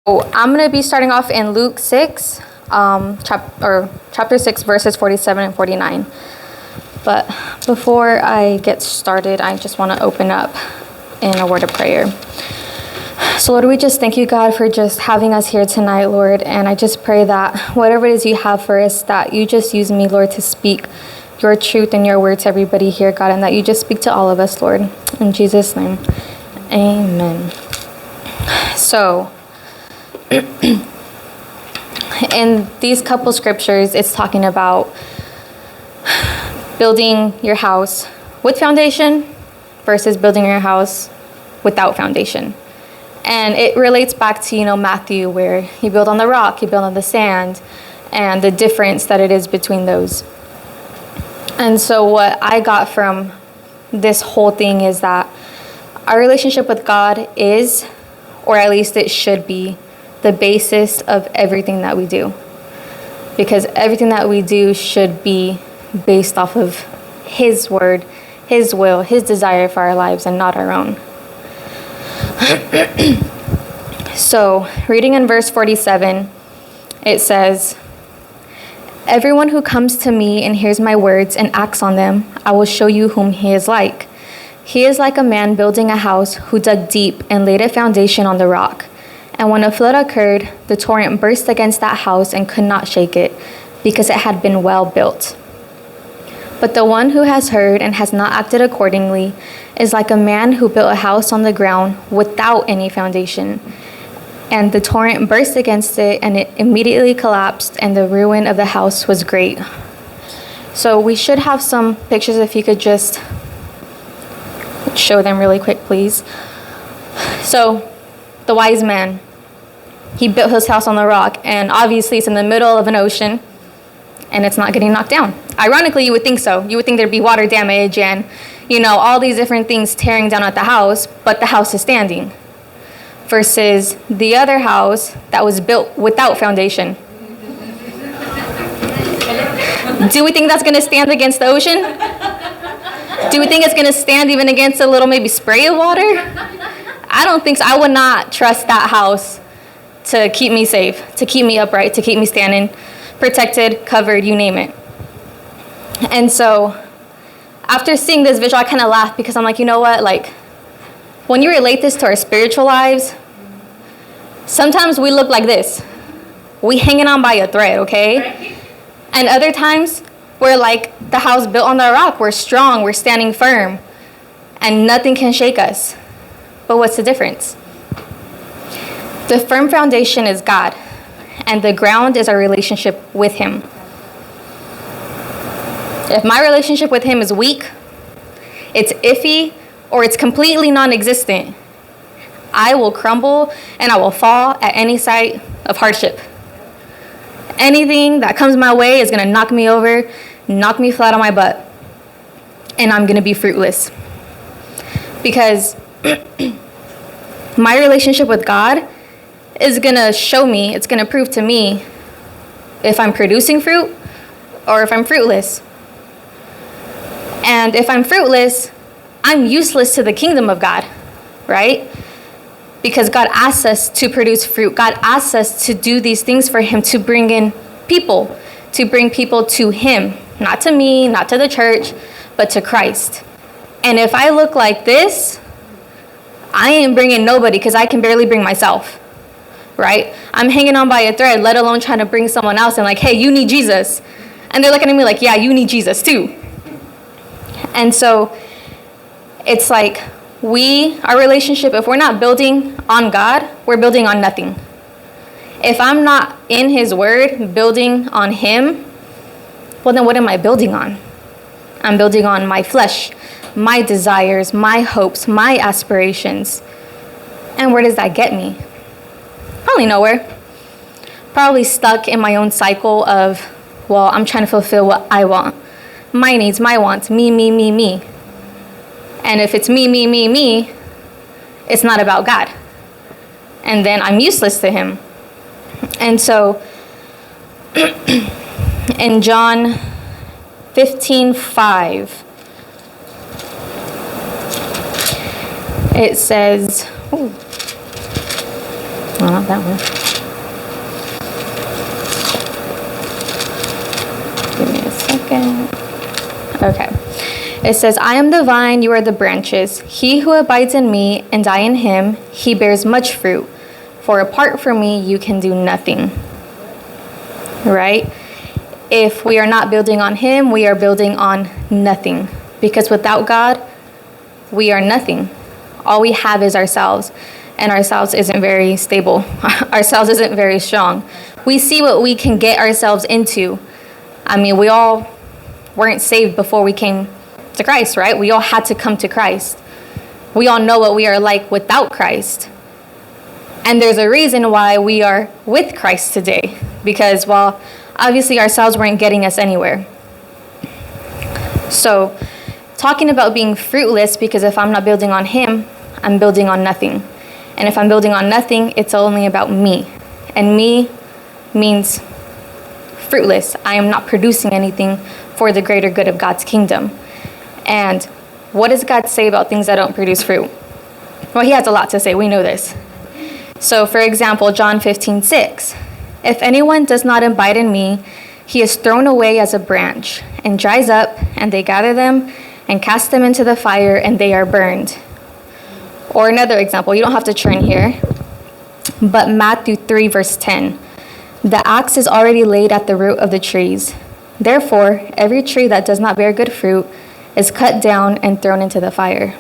I'm going to be starting off in Luke 6, chapter 6, verses 47 and 49. But before I get started, I just want to open up in a word of prayer. So Lord, we just thank you, God, for just having us here tonight, Lord. And I just pray that whatever it is you have for us, that you just use me, Lord, to speak your truth and your word to everybody here, God, and that you just speak to all of us, Lord. In Jesus' name, amen. So in these couple scriptures, it's talking about building your house with foundation versus building your house without foundation. And it relates back to, Matthew, where you build on the rock, you build on the sand, and the difference that it is between those. And so what I got from this whole thing is that our relationship with God is, or at least it should be, the basis of everything that we do. Because everything that we do should be based off of His word, His will, His desire for our lives, and not our own. So, reading in verse 47, it says, "Everyone who comes to me and hears my words and acts on them, I will show you whom he is like. He is like a man building a house who dug deep and laid a foundation on the rock. And when a flood occurred, the torrent burst against that house and could not shake it, because it had been well built. But the one who has heard and has not acted accordingly is like a man who built a house on the ground without any foundation. And the torrent burst against it, and it immediately collapsed, and the ruin of the house was great." So we should have some pictures, if you could just show them really quick, please. So the wise man, he built his house on the rock, and obviously it's in the middle of an ocean, and it's not getting knocked down. Ironically, you would think so. You would think there'd be water damage and, all these different things tearing down at the house, but the house is standing. Versus the other house that was built without foundation. Do we think that's going to stand against the ocean? Do we think it's going to stand even against a little maybe spray of water? I don't think so. I would not trust that house to keep me safe, to keep me upright, to keep me standing, protected, covered, you name it. And so after seeing this visual, I kind of laughed because I'm like, you know what? When you relate this to our spiritual lives, sometimes we look like this. We hanging on by a thread, okay? And other times, we're like the house built on the rock. We're strong, we're standing firm, and nothing can shake us. But what's the difference? The firm foundation is God, and the ground is our relationship with Him. If my relationship with Him is weak, it's iffy, or it's completely non-existent, I will crumble and I will fall at any sight of hardship. Anything that comes my way is going to knock me over, knock me flat on my butt, and I'm going to be fruitless. Because my relationship with God is going to show me, it's going to prove to me if I'm producing fruit or if I'm fruitless. And if I'm fruitless, I'm useless to the kingdom of God, right? Because God asks us to produce fruit. God asks us to do these things for Him, to bring in people, to bring people to Him. Not to me, not to the church, but to Christ. And if I look like this, I ain't bringing nobody because I can barely bring myself, right? I'm hanging on by a thread, let alone trying to bring someone else and hey, you need Jesus. And they're looking at me like, yeah, you need Jesus too. And so it's like our relationship, if we're not building on God, we're building on nothing. If I'm not in His word, building on Him, well, then what am I building on? I'm building on my flesh, my desires, my hopes, my aspirations. And where does that get me? Probably nowhere. Probably stuck in my own cycle of, I'm trying to fulfill what I want. My needs, my wants, me. And if it's me, it's not about God. And then I'm useless to Him. And so, in John 15:5, it says, Oh, not that one. Give me a second. Okay. It says, I am the vine, you are the branches. He who abides in me and I in him, he bears much fruit. For apart from me, you can do nothing. Right? If we are not building on him, we are building on nothing. Because without God, we are nothing. All we have is ourselves. And ourselves isn't very stable. Ourselves isn't very strong. We see what we can get ourselves into. I mean, we all weren't saved before we came to Christ, right? We all had to come to Christ. We all know what we are like without Christ. And there's a reason why we are with Christ today. Because, well, obviously ourselves weren't getting us anywhere. So, talking about being fruitless, because if I'm not building on him, I'm building on nothing. And if I'm building on nothing, it's only about me. And me means fruitless. I am not producing anything for the greater good of God's kingdom. And what does God say about things that don't produce fruit? Well, he has a lot to say. We know this. So, for example, John 15:6. If anyone does not abide in me, he is thrown away as a branch and dries up, and they gather them and cast them into the fire, and they are burned. Or another example, you don't have to turn here, but Matthew 3, verse 10. The axe is already laid at the root of the trees. Therefore, every tree that does not bear good fruit is cut down and thrown into the fire.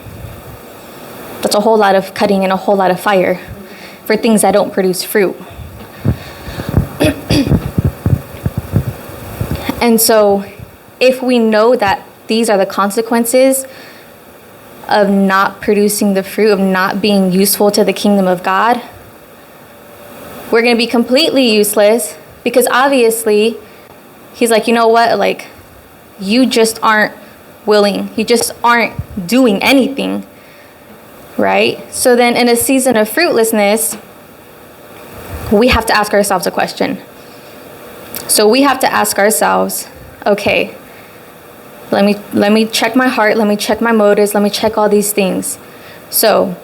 That's a whole lot of cutting and a whole lot of fire for things that don't produce fruit. And so, if we know that these are the consequences of not producing the fruit, of not being useful to the kingdom of God, we're going to be completely useless, because obviously he's like, you know what, like, you just aren't willing, you just aren't doing anything, right? So then in a season of fruitlessness, we have to ask ourselves a question. So we have to ask ourselves, okay, let me check my heart, let me check my motives, let me check all these things. So,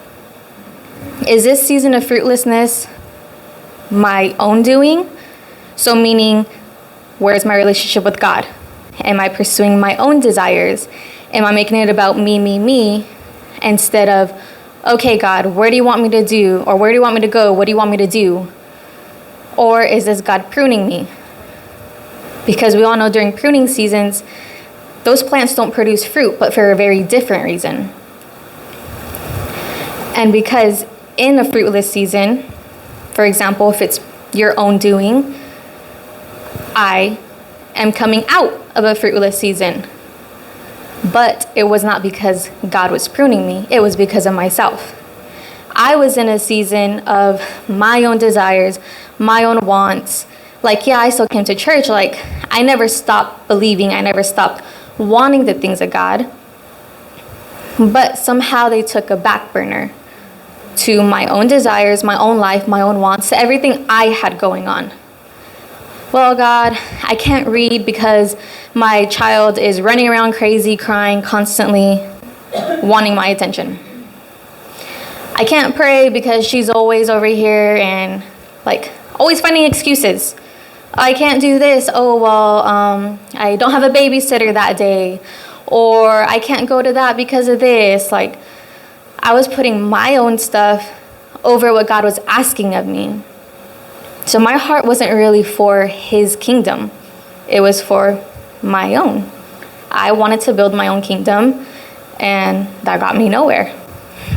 is this season of fruitlessness my own doing? So meaning, where's my relationship with God? Am I pursuing my own desires? Am I making it about me, instead of, okay, God, where do you want me to do? Or where do you want me to go? What do you want me to do? Or is this God pruning me? Because we all know during pruning seasons, those plants don't produce fruit, but for a very different reason. And because in a fruitless season, for example, if it's your own doing, I am coming out of a fruitless season. But it was not because God was pruning me. It was because of myself. I was in a season of my own desires, my own wants. Like, yeah, I still came to church. Like, I never stopped believing. I never stopped wanting the things of God. But somehow they took a back burner to my own desires, my own life, my own wants, to everything I had going on. Well, God, I can't read because my child is running around crazy, crying, constantly wanting my attention. I can't pray because she's always over here and, like, always finding excuses. I can't do this. Oh, well, I don't have a babysitter that day. Or I can't go to that because of this. Like, I was putting my own stuff over what God was asking of me. So my heart wasn't really for his kingdom. It was for my own. I wanted to build my own kingdom, and that got me nowhere.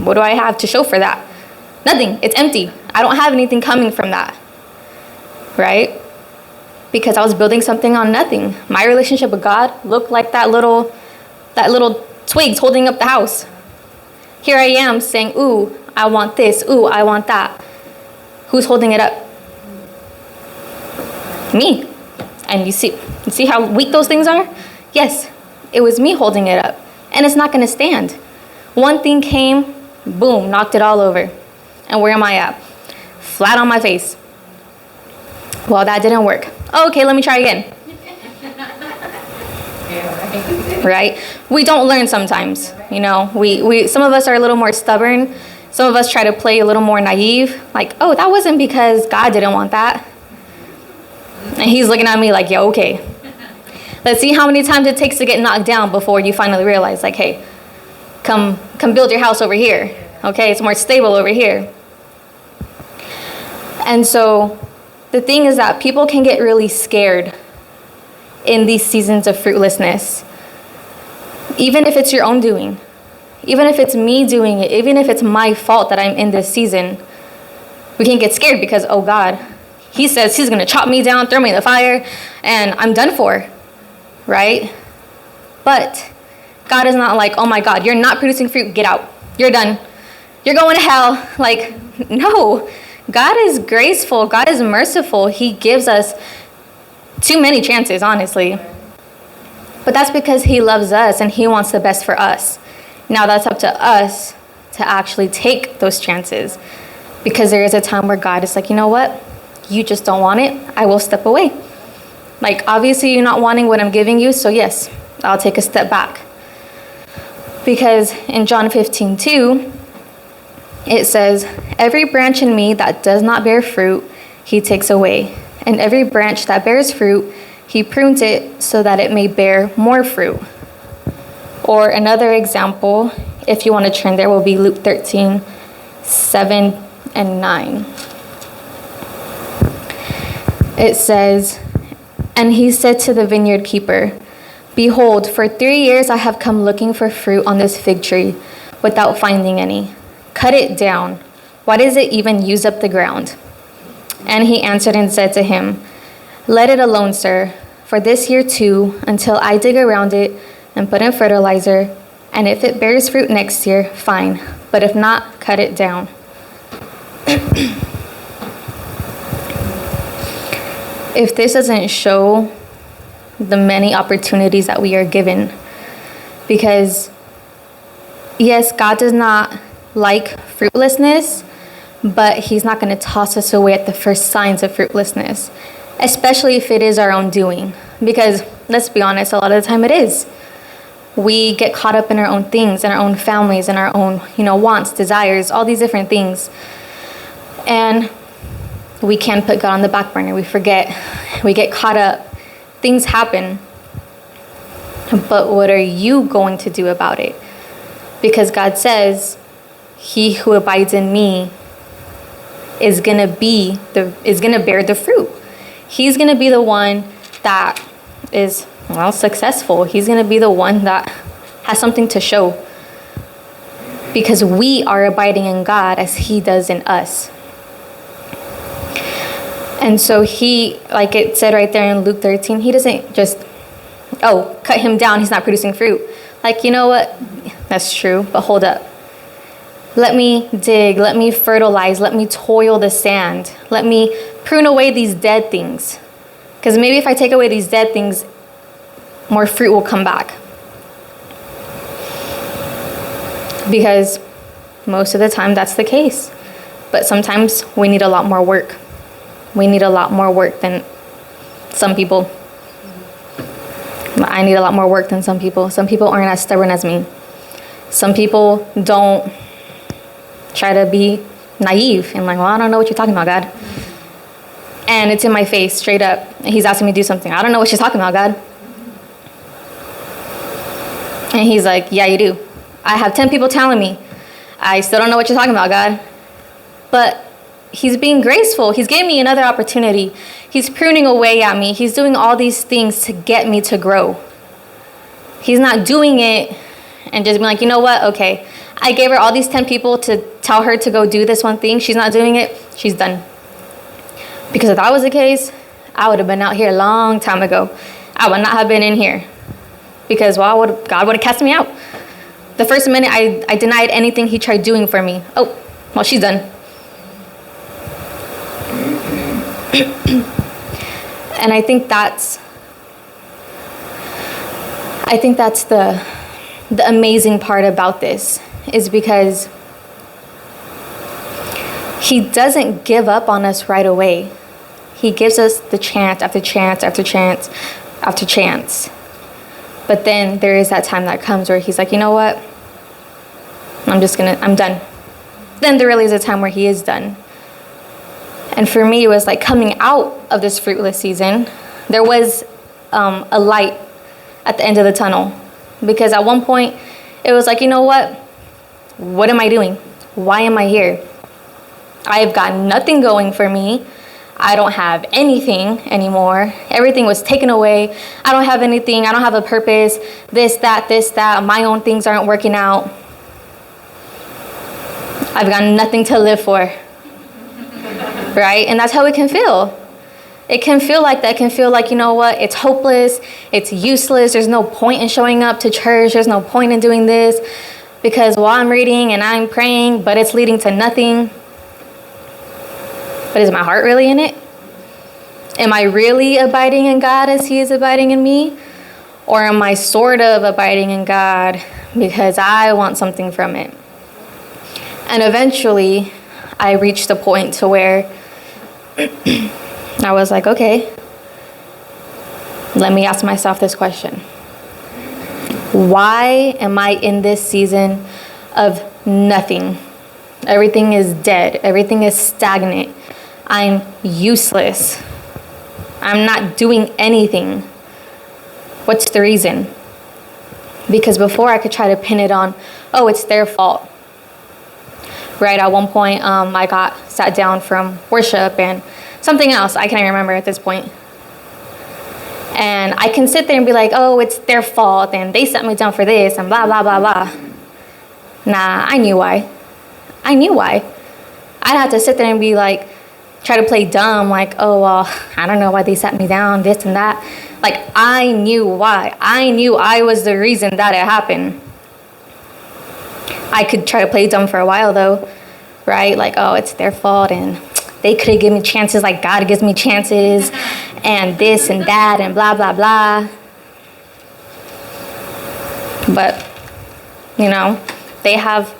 What do I have to show for that? Nothing. It's empty. I don't have anything coming from that. Right? Because I was building something on nothing. My relationship with God looked like that little twigs holding up the house. Here I am saying, ooh, I want this. Ooh, I want that. Who's holding it up? Me. And you see how weak those things are? Yes, it was me holding it up. And it's not going to stand. One thing came, boom, knocked it all over. And where am I at? Flat on my face. Well, that didn't work. Okay, let me try again. Right? We don't learn sometimes. You know, we some of us are a little more stubborn Some of us try to play a little more naive, like, oh, that wasn't because God didn't want that. And he's looking at me like, yeah, okay. Let's see how many times it takes to get knocked down before you finally realize, like, hey, come build your house over here. Okay, it's more stable over here. And so the thing is that people can get really scared in these seasons of fruitlessness. Even if it's your own doing, even if it's me doing it, even if it's my fault that I'm in this season, we can get scared because, oh God, he says he's going to chop me down, throw me in the fire, and I'm done for, right? But God is not like, oh my God, you're not producing fruit, get out, you're done, you're going to hell. Like, no, God is graceful, God is merciful. He gives us too many chances, honestly. But that's because he loves us and he wants the best for us. Now that's up to us to actually take those chances, because there is a time where God is like, you know what? You just don't want it. I will step away. Like, obviously you're not wanting what I'm giving you. So yes, I'll take a step back. Because in John 15:2, it says, every branch in me that does not bear fruit, he takes away. And every branch that bears fruit, he prunes it so that it may bear more fruit. Or another example, if you want to turn there, will be Luke 13:7 and 9. It says, and he said to the vineyard keeper, behold, for 3 years I have come looking for fruit on this fig tree without finding any. Cut it down. Why does it even use up the ground? And he answered and said to him, let it alone, sir, for this year too, until I dig around it and put in fertilizer, and if it bears fruit next year, fine, but if not, cut it down. If this doesn't show the many opportunities that we are given, because yes, God does not like fruitlessness, but he's not going to toss us away at the first signs of fruitlessness, especially if it is our own doing. Because let's be honest, a lot of the time it is. We get caught up in our own things, in our own families, in our own, wants, desires, all these different things. And we can put God on the back burner. We forget. We get caught up. Things happen. But what are you going to do about it? Because God says, he who abides in me is going to bear the fruit. He's going to be the one that is, successful. He's going to be the one that has something to show, because we are abiding in God as he does in us. And so he, like it said right there in Luke 13, he doesn't just, cut him down, he's not producing fruit. Like, you know what? That's true, but hold up. Let me dig, let me fertilize, let me toil the sand. Let me prune away these dead things. Because maybe if I take away these dead things, more fruit will come back. Because most of the time that's the case. But sometimes we need a lot more work. We need a lot more work than some people. I need a lot more work than some people. Some people aren't as stubborn as me. Some people don't try to be naive and like, well, I don't know what you're talking about, God. And it's in my face, straight up. He's asking me to do something. I don't know what she's talking about, God. And he's like, yeah, you do. I have 10 people telling me. I still don't know what you're talking about, God. But he's being graceful. He's giving me another opportunity. He's pruning away at me. He's doing all these things to get me to grow. He's not doing it and just being like, you know what? Okay, I gave her all these 10 people to tell her to go do this one thing. She's not doing it. She's done. Because if that was the case, I would have been out here a long time ago. I would not have been in here. Because, well, God would have cast me out. The first minute I denied anything he tried doing for me. Oh, well, she's done. And I think that's the amazing part about this, is because he doesn't give up on us right away. He gives us the chance after chance after chance after chance. But then there is that time that comes where he's like, you know what? I'm done. then there really is a time where he is done. And for me, it was like coming out of this fruitless season, there was a light at the end of the tunnel. Because at one point, it was like, you know what? What am I doing? Why am I here? I've got nothing going for me. I don't have anything anymore. Everything was taken away. I don't have anything. I don't have a purpose. This, that. My own things aren't working out. I've got nothing to live for. Right? And that's how it can feel. It can feel like that. It can feel like, you know what? It's hopeless. It's useless. There's no point in showing up to church. There's no point in doing this because while I'm reading and I'm praying, but it's leading to nothing. But is my heart really in it? Am I really abiding in God as he is abiding in me? Or am I sort of abiding in God because I want something from it? And eventually, I reached a point to where I was like, okay, let me ask myself this question. Why am I in this season of nothing? Everything is dead. Everything is stagnant. I'm useless. I'm not doing anything. What's the reason? Because before I could try to pin it on, oh, it's their fault. Right, at one point, I got sat down from worship and something else, I can't remember at this point. And I can sit there and be like, oh, it's their fault and they set me down for this and blah, blah, blah, blah. Nah, I knew why. I'd have to sit there and be like, try to play dumb, like, oh, well, I don't know why they set me down, this and that. Like, I knew why. I knew I was the reason that it happened. I could try to play dumb for a while, though, right? Like, oh, it's their fault, and they could have given me chances like God gives me chances, and this and that, and blah, blah, blah. But, you know, they have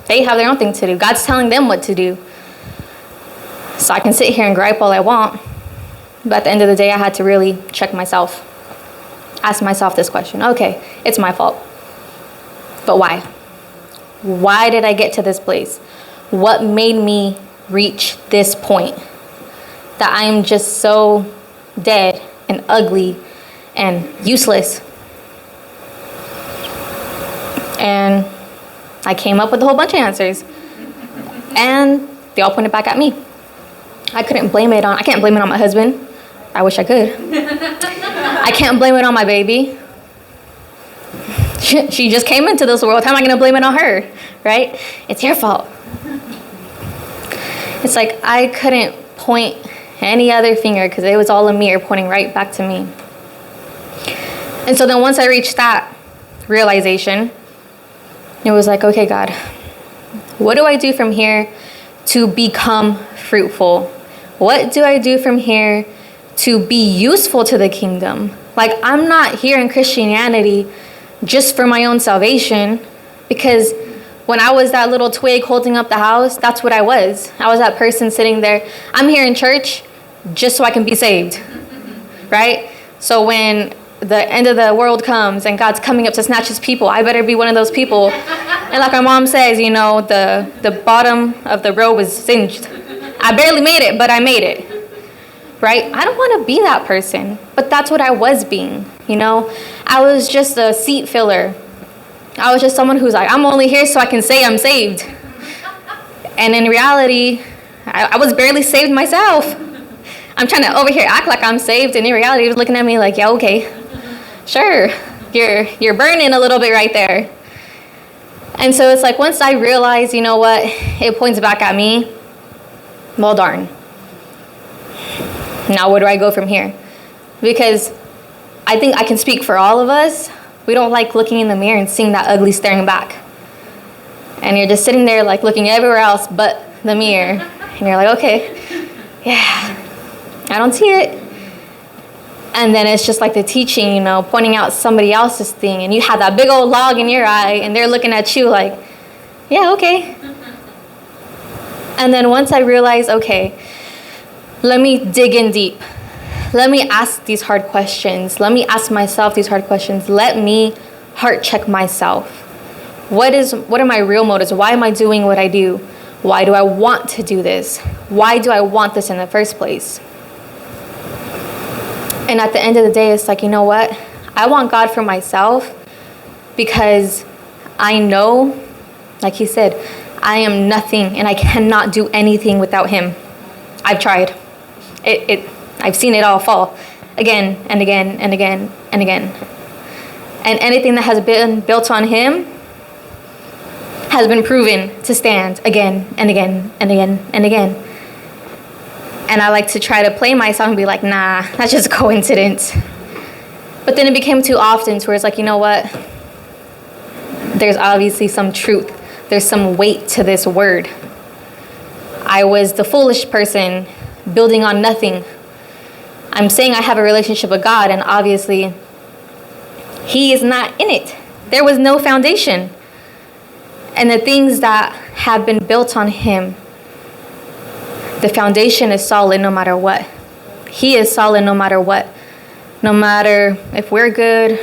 their own thing to do. God's telling them what to do. So I can sit here and gripe all I want. But at the end of the day, I had to really check myself. Ask myself this question. Okay, it's my fault. But why? Why did I get to this place? What made me reach this point? That I am just so dead and ugly and useless. And I came up with a whole bunch of answers. And they all pointed back at me. I can't blame it on my husband. I wish I could. I can't blame it on my baby. She just came into this world. How am I going to blame it on her? Right? It's your fault. It's like I couldn't point any other finger because it was all a mirror pointing right back to me. And so then once I reached that realization, it was like, okay, God, what do I do from here to become fruitful? What do I do from here to be useful to the kingdom? Like, I'm not here in Christianity just for my own salvation, because when I was that little twig holding up the house, that's what I was. I was that person sitting there. I'm here in church just so I can be saved, right? So when the end of the world comes and God's coming up to snatch his people, I better be one of those people. And like my mom says, you know, the bottom of the row was singed. I barely made it, but I made it, right? I don't want to be that person, but that's what I was being, you know? I was just a seat filler. I was just someone who's like, I'm only here so I can say I'm saved. And in reality, I was barely saved myself. I'm trying to over here act like I'm saved, and in reality, he was looking at me like, yeah, okay, sure, you're burning a little bit right there. And so it's like, once I realized, you know what, it points back at me, well, darn. Now where do I go from here? Because I think I can speak for all of us. We don't like looking in the mirror and seeing that ugly staring back. And you're just sitting there like looking everywhere else but the mirror. And you're like, okay, yeah, I don't see it. And then it's just like the teaching, you know, pointing out somebody else's thing. And you have that big old log in your eye and they're looking at you like, yeah, okay. And then once I realized, okay, let me dig in deep. Let me ask these hard questions. Let me ask myself these hard questions. Let me heart check myself. What are my real motives? Why am I doing what I do? Why do I want to do this? Why do I want this in the first place? And at the end of the day, it's like, you know what? I want God for myself because I know, like he said, I am nothing and I cannot do anything without him. I've tried. I've seen it all fall again and again and again and again. And anything that has been built on him has been proven to stand again and again and again and again. And I like to try to play myself and be like, nah, that's just a coincidence. But then it became too often to where it's like, you know what? There's obviously some truth. There's some weight to this word. I was the foolish person building on nothing. I'm saying I have a relationship with God, and obviously he is not in it. There was no foundation. And the things that have been built on him, the foundation is solid no matter what. He is solid no matter what. No matter if we're good,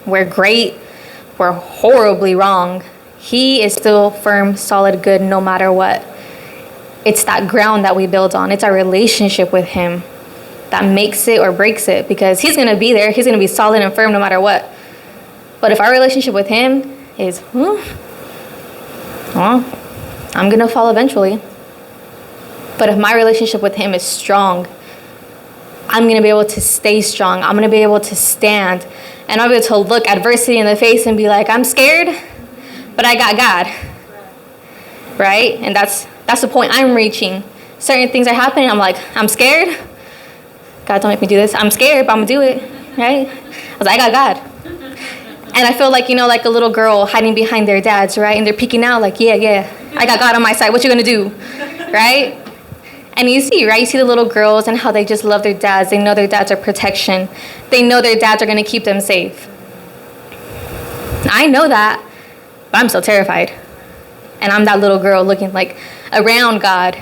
we're great, we're horribly wrong. He is still firm, solid, good no matter what. It's that ground that we build on. It's our relationship with him that makes it or breaks it, because he's going to be there. He's going to be solid and firm no matter what. But if our relationship with him is, well, I'm going to fall eventually. But if my relationship with him is strong, I'm going to be able to stay strong. I'm going to be able to stand. And I'll be able to look adversity in the face and be like, I'm scared, but I got God. Right? And that's the point I'm reaching. Certain things are happening. I'm like, I'm scared. God, don't make me do this. I'm scared, but I'm going to do it. Right? I was like, I got God. And I feel like, like a little girl hiding behind their dads, right? And they're peeking out like, yeah, I got God on my side. What you going to do? Right? And you see, right? You see the little girls and how they just love their dads. They know their dads are protection. They know their dads are going to keep them safe. I know that, but I'm still terrified. And I'm that little girl looking like around God.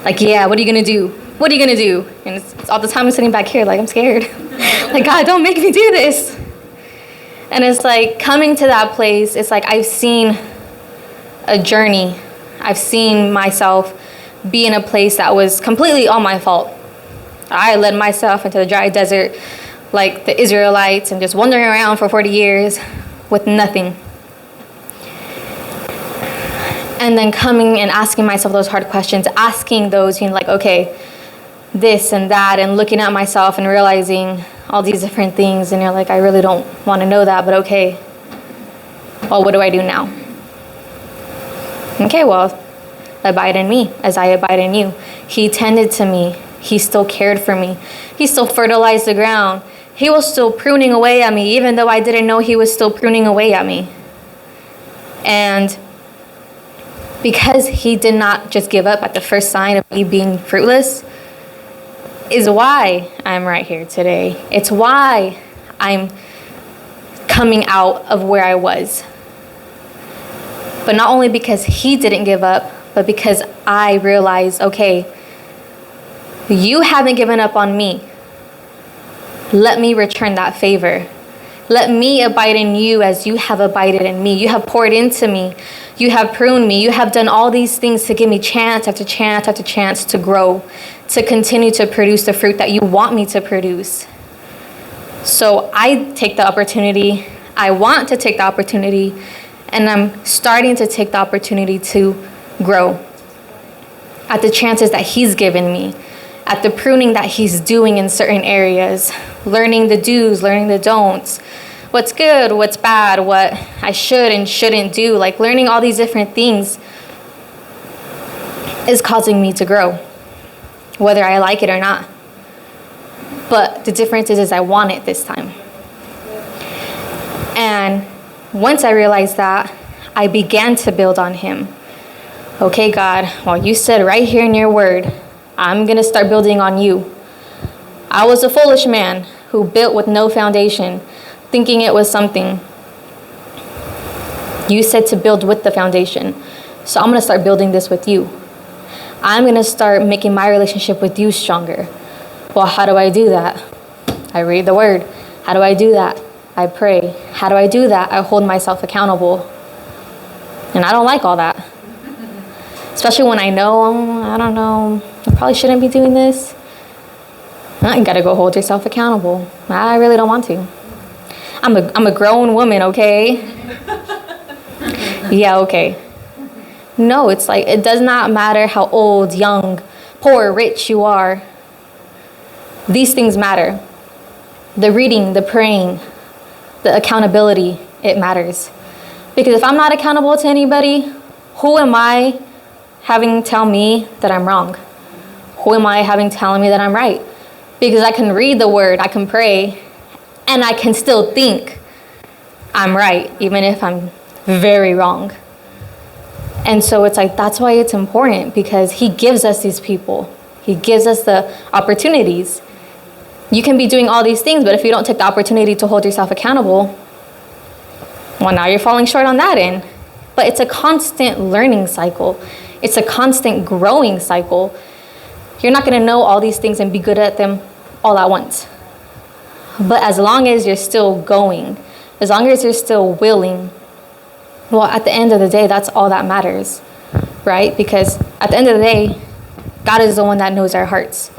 Like, yeah, what are you going to do? What are you going to do? And it's all the time I'm sitting back here like, I'm scared. Like, God, don't make me do this. And it's like coming to that place, it's like I've seen a journey. I've seen myself be in a place that was completely all my fault. I led myself into the dry desert like the Israelites and just wandering around for 40 years with nothing. And then coming and asking myself those hard questions, asking those, like, okay, this and that, and looking at myself and realizing all these different things, and you're like, I really don't want to know that, but okay, well, what do I do now? Okay, well, abide in me as I abide in you. He tended to me. He still cared for me. He still fertilized the ground. He was still pruning away at me, even though I didn't know he was still pruning away at me. And because he did not just give up at the first sign of me being fruitless, is why I'm right here today. It's why I'm coming out of where I was. But not only because he didn't give up, but because I realized, okay, you haven't given up on me. Let me return that favor. Let me abide in you as you have abided in me. You have poured into me. You have pruned me. You have done all these things to give me chance after chance after chance to grow, to continue to produce the fruit that you want me to produce. So I take the opportunity. I want to take the opportunity, and I'm starting to take the opportunity to grow at the chances that he's given me, at the pruning that he's doing in certain areas, learning the do's, learning the don'ts, what's good, what's bad, what I should and shouldn't do, like learning all these different things is causing me to grow, whether I like it or not. But the difference is I want it this time. And once I realized that, I began to build on him. Okay, God, well, you said right here in your word, I'm going to start building on you. I was a foolish man who built with no foundation, thinking it was something. You said to build with the foundation. So I'm going to start building this with you. I'm going to start making my relationship with you stronger. Well, how do I do that? I read the word. How do I do that? I pray. How do I do that? I hold myself accountable. And I don't like all that. Especially when I know, I don't know, I probably shouldn't be doing this. You gotta go hold yourself accountable. I really don't want to. I'm a grown woman, okay? Yeah, okay. No, it's like, it does not matter how old, young, poor, rich you are. These things matter. The reading, the praying, the accountability, it matters. Because if I'm not accountable to anybody, who am I having tell me that I'm wrong? Who am I having telling me that I'm right? Because I can read the word, I can pray, and I can still think I'm right, even if I'm very wrong. And so it's like, that's why it's important, because he gives us these people. He gives us the opportunities. You can be doing all these things, but if you don't take the opportunity to hold yourself accountable, well, now you're falling short on that end. But it's a constant learning cycle. It's a constant growing cycle. You're not going to know all these things and be good at them all at once. But as long as you're still going, as long as you're still willing, well, at the end of the day, that's all that matters, right? Because at the end of the day, God is the one that knows our hearts.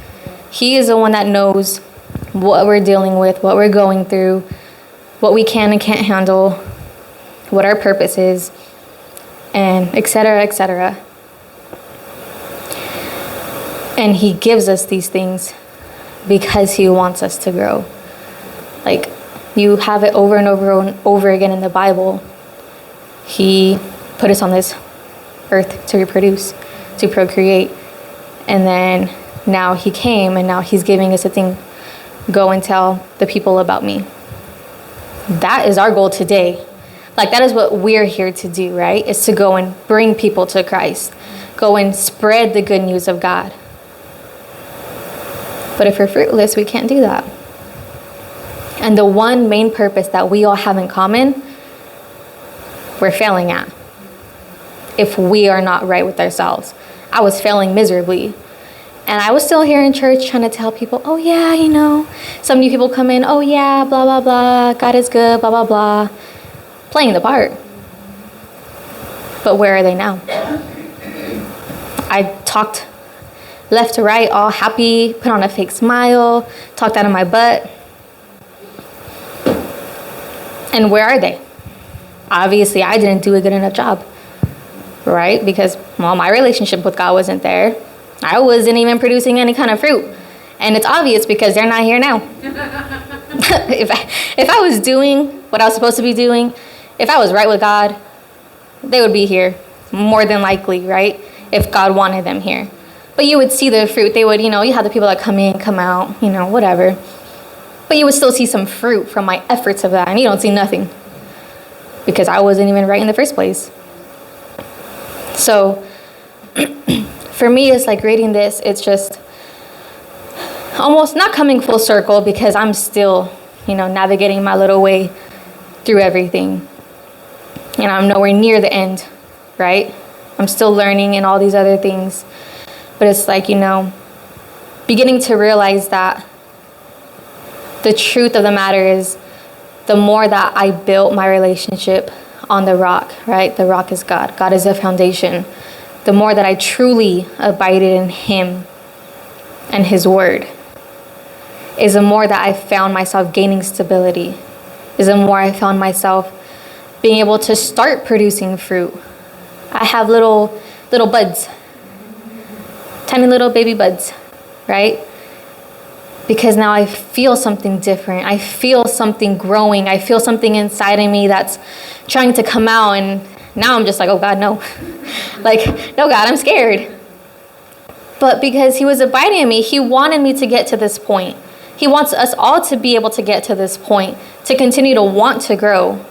He is the one that knows what we're dealing with, what we're going through, what we can and can't handle, what our purpose is, and et cetera, et cetera. And he gives us these things because he wants us to grow. Like, you have it over and over and over again in the Bible. He put us on this earth to reproduce, to procreate. And then now he came, and now he's giving us a thing. Go and tell the people about me. That is our goal today. Like, that is what we're here to do, right? Is to go and bring people to Christ. Go and spread the good news of God. But if we're fruitless, we can't do that. And the one main purpose that we all have in common, we're failing at. If we are not right with ourselves. I was failing miserably. And I was still here in church trying to tell people, oh yeah, you know. Some new people come in, oh yeah, blah, blah, blah. God is good, blah, blah, blah. Playing the part. But where are they now? I talked left to right, all happy, put on a fake smile, talked out of my butt. And where are they? Obviously, I didn't do a good enough job, right? Because, well, my relationship with God wasn't there. I wasn't even producing any kind of fruit. And it's obvious because they're not here now. If I was doing what I was supposed to be doing, if I was right with God, they would be here, more than likely, right? If God wanted them here. But you would see the fruit. They would, you have the people that come in, come out, whatever. But you would still see some fruit from my efforts of that, and you don't see nothing. Because I wasn't even right in the first place. So, for me, it's like reading this, it's just almost not coming full circle because I'm still, navigating my little way through everything. And I'm nowhere near the end, right? I'm still learning and all these other things. But it's like, beginning to realize that the truth of the matter is the more that I built my relationship on the rock, right? The rock is God. God is the foundation. The more that I truly abided in him and his word is the more that I found myself gaining stability, is the more I found myself being able to start producing fruit. I have little buds, tiny little baby buds, right? Because now I feel something different. I feel something growing. I feel something inside of me that's trying to come out. And now I'm just like, oh God, no. No, God, I'm scared. But because he was abiding in me, he wanted me to get to this point. He wants us all to be able to get to this point, to continue to want to grow.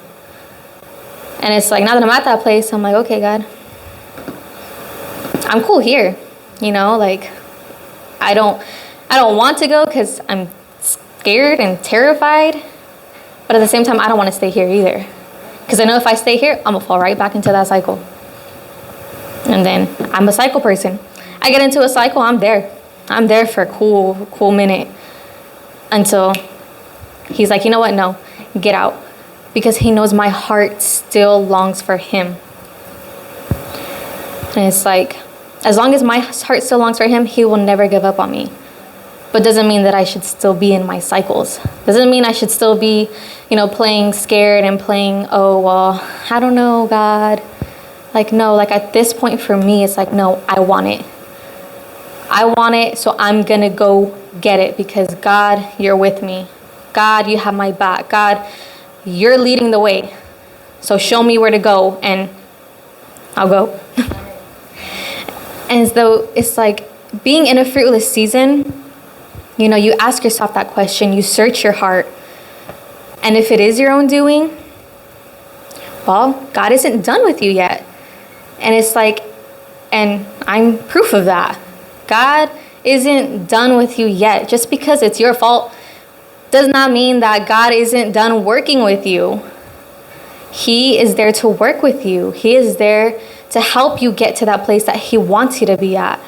And it's like, now that I'm at that place, I'm like, okay, God, I'm cool here. I don't want to go because I'm scared and terrified. But at the same time, I don't want to stay here either. Because I know if I stay here, I'm going to fall right back into that cycle. And then I'm a cycle person. I get into a cycle, I'm there. I'm there for a cool minute. Until he's like, you know what? No, get out. Because he knows my heart still longs for him. And it's like, As long as my heart still longs for him, he will never give up on me. But doesn't mean that I should still be in my cycles. Doesn't mean I should still be, playing scared and playing, oh, well, I don't know, God. Like, no, like at this point for me, it's like, no, I want it. I want it, so I'm going to go get it because God, you're with me. God, you have my back. God, you're leading the way. So show me where to go and I'll go. And so it's like being in a fruitless season, you ask yourself that question, you search your heart. And if it is your own doing, well, God isn't done with you yet. And it's like, and I'm proof of that. God isn't done with you yet. Just because it's your fault does not mean that God isn't done working with you. He is there to work with you. He is there to help you get to that place that he wants you to be at.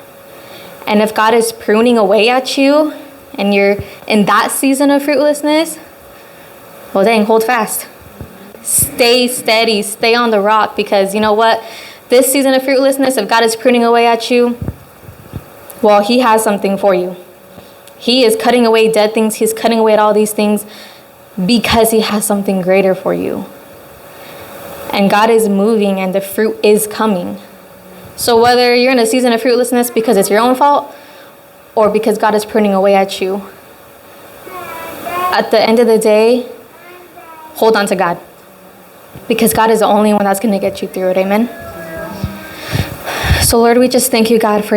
And if God is pruning away at you and you're in that season of fruitlessness, well, dang, hold fast. Stay steady, stay on the rock, because you know what? This season of fruitlessness, if God is pruning away at you, well, he has something for you. He is cutting away dead things. He's cutting away at all these things because he has something greater for you. And God is moving and the fruit is coming. So whether you're in a season of fruitlessness because it's your own fault or because God is pruning away at you, at the end of the day, hold on to God. Because God is the only one that's going to get you through it. Amen. So Lord, we just thank you, God, for